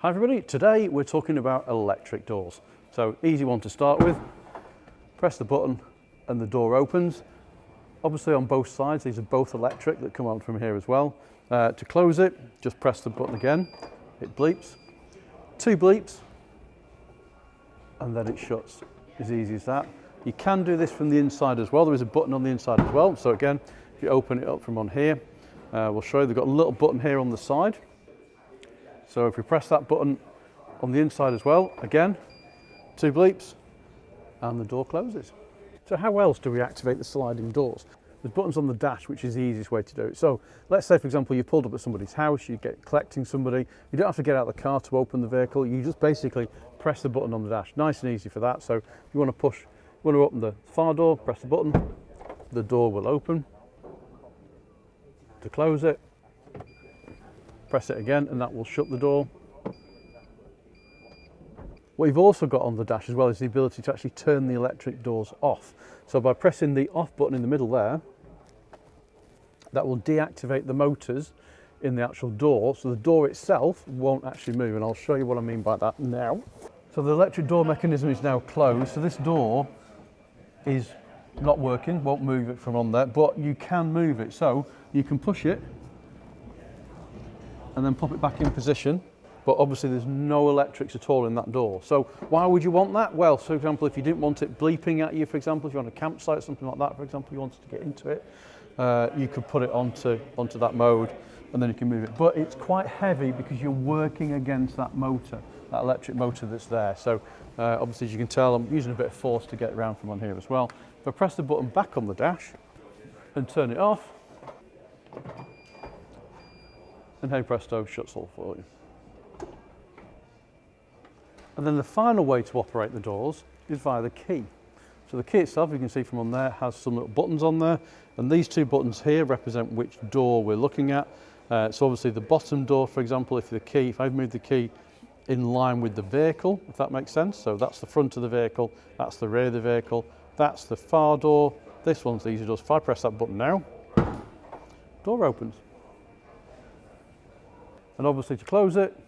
Hi everybody, today we're talking about electric doors. So easy one to start with, press the button and the door opens. Obviously on both sides, these are both electric that come out from here as well. To close it, just press the button again, it bleeps, 2 bleeps, and then it shuts, as easy as that. You can do this from the inside as well, there is a button on the inside as well. So again, if you open it up from on here, we'll show you, they've got a little button here on the side. So if we press that button on the inside as well, again, 2 bleeps, and the door closes. So how else do we activate the sliding doors? There's buttons on the dash, which is the easiest way to do it. So let's say, for example, you pulled up at somebody's house, you get collecting somebody, you don't have to get out of the car to open the vehicle, you just basically press the button on the dash. Nice and easy for that. So if you want to open the far door, press the button, the door will open. To close it, press it again and that will shut the door. What you've also got on the dash as well is the ability to actually turn the electric doors off. So by pressing the off button in the middle there, that will deactivate the motors in the actual door, so the door itself won't actually move, and I'll show you what I mean by that now. So the electric door mechanism is now closed, so this door is not working, won't move it from on there, but you can move it. So you can push it and then pop it back in position, but obviously there's no electrics at all in that door. So why would you want that? Well, for example, if you didn't want it bleeping at you, for example, if you're on a campsite, something like that, for example, you wanted to get into it, you could put it onto that mode and then you can move it. But it's quite heavy because you're working against that motor, that electric motor that's there. So obviously, as you can tell, I'm using a bit of force to get around from on here as well. If I press the button back on the dash and turn it off, and hey presto, shuts all for you. And then the final way to operate the doors is via the key. So the key itself, you can see from on there, has some little buttons on there, and these 2 buttons here represent which door we're looking at. So obviously the bottom door, for example, if I've moved the key in line with the vehicle, if that makes sense. So that's the front of the vehicle, that's the rear of the vehicle, that's the far door, this one's the easy door. So if I press that button now, door opens. And obviously to close it,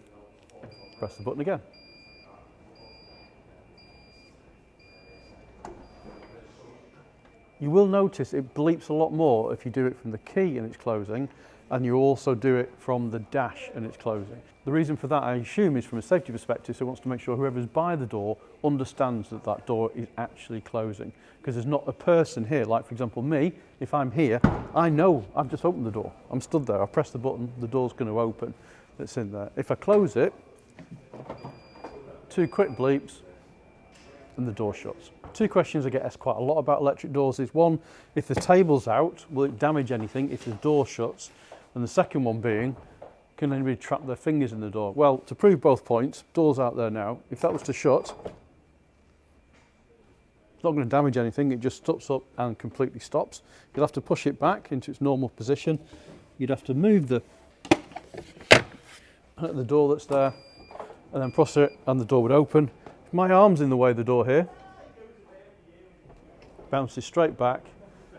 press the button again. You will notice it bleeps a lot more if you do it from the key and it's closing, and you also do it from the dash and it's closing. The reason for that, I assume, is from a safety perspective, so it wants to make sure whoever's by the door understands that that door is actually closing. Because there's not a person here, like for example me, if I'm here, I know I've just opened the door. I'm stood there, I've pressed the button, the door's going to open, it's in there. If I close it, 2 quick bleeps, and the door shuts. 2 questions I get asked quite a lot about electric doors is, one, if the table's out, will it damage anything if the door shuts? And the second one being, can anybody trap their fingers in the door? Well, to prove both points, door's out there now. If that was to shut, it's not going to damage anything, it just stops up and completely stops. You'll have to push it back into its normal position. You'd have to move the door that's there, and then press it, and the door would open. If my arm's in the way of the door here, bounces straight back,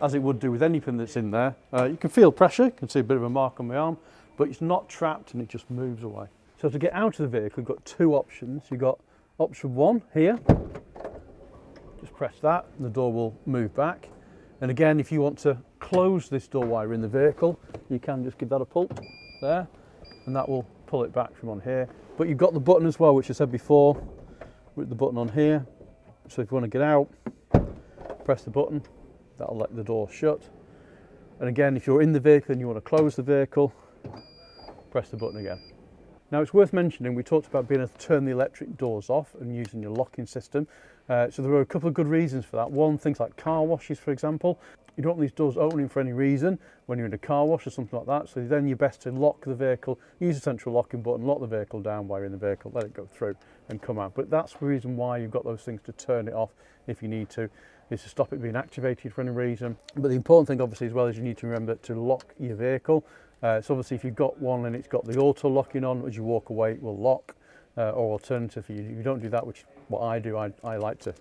as it would do with anything that's in there. You can feel pressure, you can see a bit of a mark on my arm, but it's not trapped and it just moves away. So to get out of the vehicle, you've got 2 options. You've got option 1 here, just press that and the door will move back. And again, if you want to close this door while you're in the vehicle, you can just give that a pull there, and that will pull it back from on here. But you've got the button as well, which I said before, with the button on here. So if you want to get out, press the button, that'll let the door shut. And again, if you're in the vehicle and you want to close the vehicle, press the button again. Now it's worth mentioning, we talked about being able to turn the electric doors off and using your locking system. So there were a couple of good reasons for that. One, things like car washes, for example. You don't want these doors opening for any reason when you're in a car wash or something like that. So then you're best to lock the vehicle, use a central locking button, lock the vehicle down while you're in the vehicle, let it go through and come out. But that's the reason why you've got those things to turn it off if you need to, is to stop it being activated for any reason. But the important thing obviously as well is you need to remember to lock your vehicle. So obviously if you've got one and it's got the auto locking on, as you walk away it will lock, or alternatively if you don't do that, which is what I do, I like to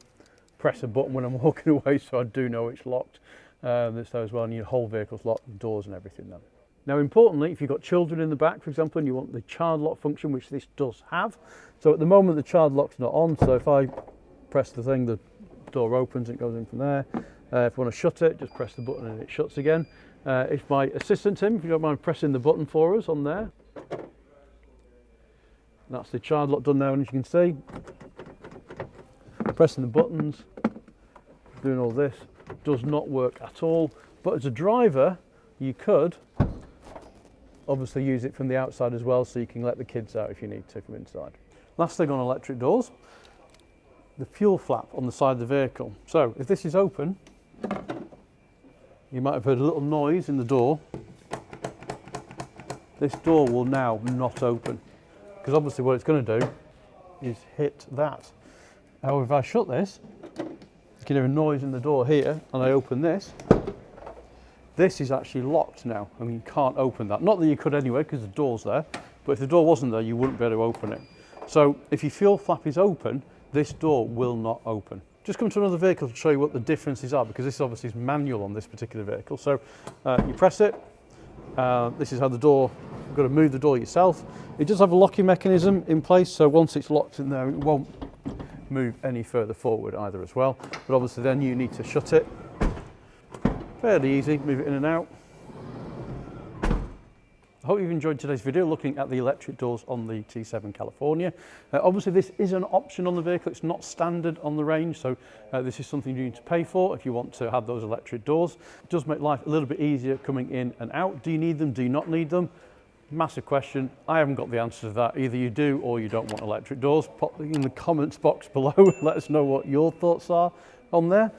press a button when I'm walking away so I do know it's locked. That's there as well, and your whole vehicle's locked, the doors and everything then. Now importantly, if you've got children in the back, for example, and you want the child lock function, which this does have. So at the moment the child lock's not on, so if I press the thing, the door opens and it goes in from there. If you want to shut it, just press the button and it shuts again. If my assistant Tim, if you don't mind pressing the button for us on there. That's the child lock done now, and as you can see, pressing the buttons, doing all this, does not work at all. But as a driver, you could obviously use it from the outside as well, so you can let the kids out if you need to from inside. Last thing on electric doors, the fuel flap on the side of the vehicle. So if this is open, you might have heard a little noise in the door. This door will now not open, because obviously what it's going to do is hit that. However, if I shut this, you can hear a noise in the door here, and I open this, this is actually locked now, and you can't open that. Not that you could anyway, because the door's there, but if the door wasn't there, you wouldn't be able to open it. So if your fuel flap is open, this door will not open. Just come to another vehicle to show you what the differences are, because this obviously is manual on this particular vehicle. So you press it, this is how the door, you've got to move the door yourself. It does have a locking mechanism in place, so once it's locked in there, it won't move any further forward either as well. But obviously then you need to shut it. Fairly easy, move it in and out. I hope you've enjoyed today's video looking at the electric doors on the T7 California. Obviously this is an option on the vehicle, it's not standard on the range, so this is something you need to pay for if you want to have those electric doors. It does make life a little bit easier coming in and out. Do you need them, do you not need them? Massive question. I haven't got the answer to that. Either you do or you don't want electric doors. Pop in the comments box below, let us know what your thoughts are on there.